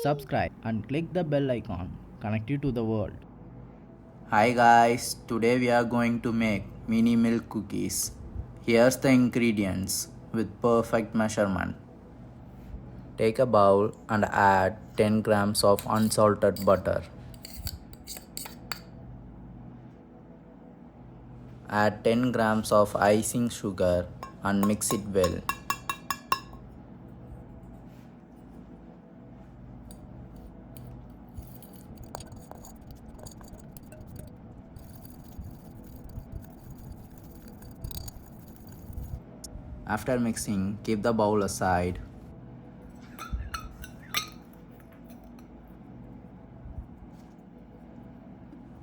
Subscribe and click the bell icon. Connect you to the world. Hi guys, today we are going to make mini milk cookies. Here's the ingredients with perfect measurement. Take a bowl and add 10 grams of unsalted butter. Add 10 grams of icing sugar and mix it well. After mixing, keep the bowl aside.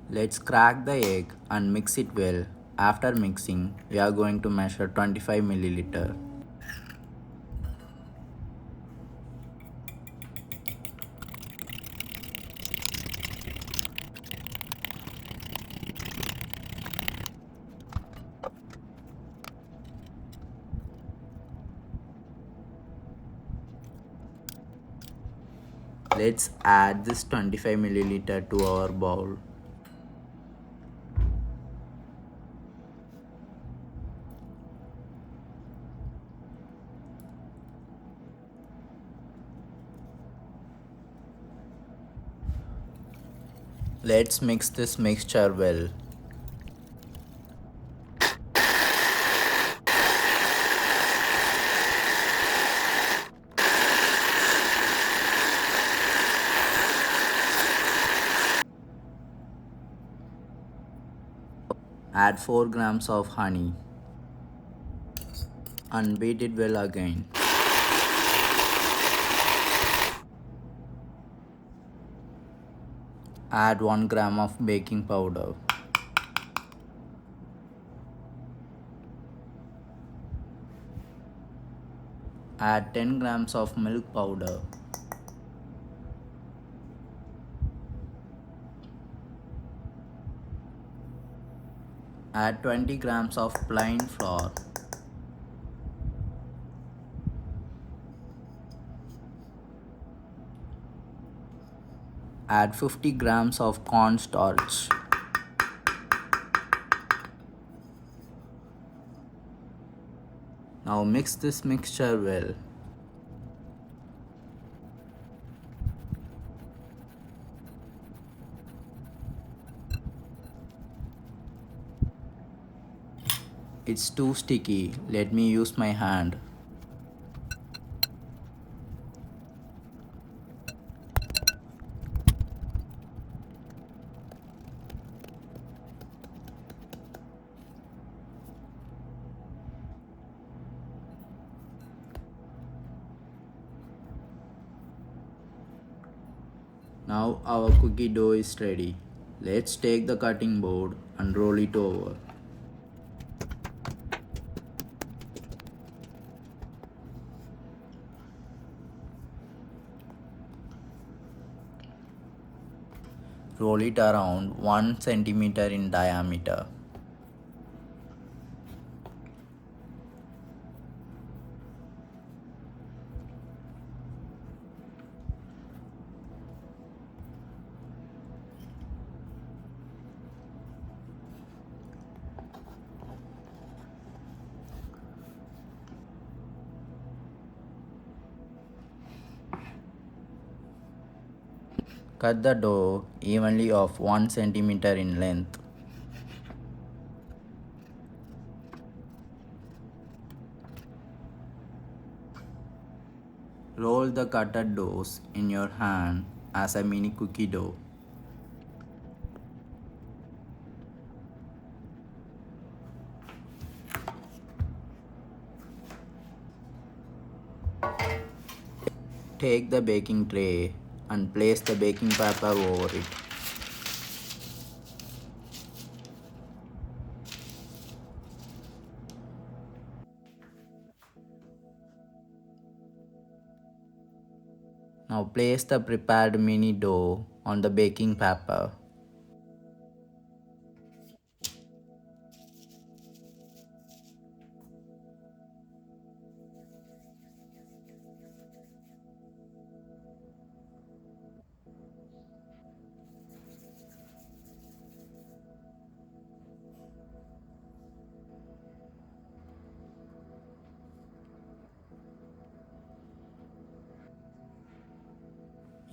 Let's crack the egg and mix it well. After mixing, we are going to measure 25 milliliter. Let's add this 25 milliliter to our bowl. Let's mix this mixture well. Add 4 grams of honey and beat it well again. Add 1 gram of baking powder. Add 10 grams of milk powder. Add 20 grams of plain flour. Add 50 grams of cornstarch. Now mix this mixture well. It's too sticky. Let me use my hand. Now our cookie dough is ready. Let's take the cutting board and roll it over. Roll it around 1 centimeter in diameter. Cut the dough evenly of 1 centimeter in length. Roll the cutted doughs in your hand as a mini cookie dough. Take the baking tray and place the baking paper over it. Now place the prepared mini dough on the baking paper.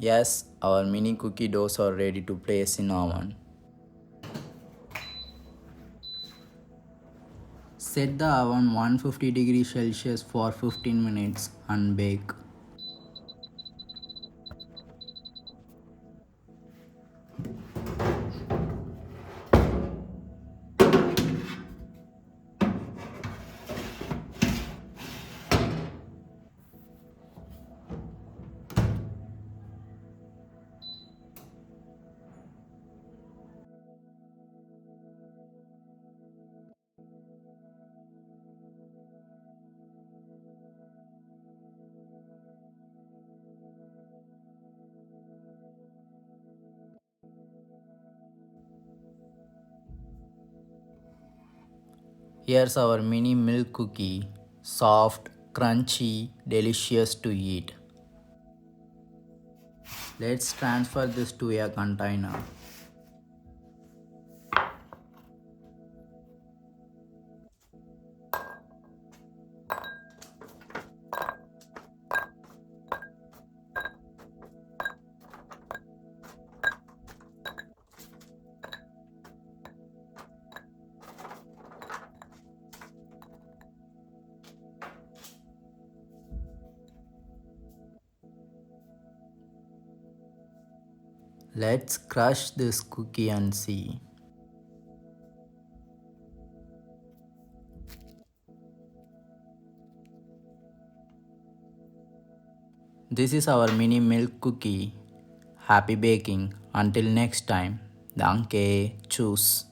Yes, our mini cookie doughs are ready to place in oven. Set the oven 150 degrees Celsius for 15 minutes and bake. Here's our mini milk cookie. Soft, crunchy, delicious to eat. Let's transfer this to a container. Let's crush this cookie and see. This is our mini milk cookie. Happy baking. Until next time. Danke. Tschüss.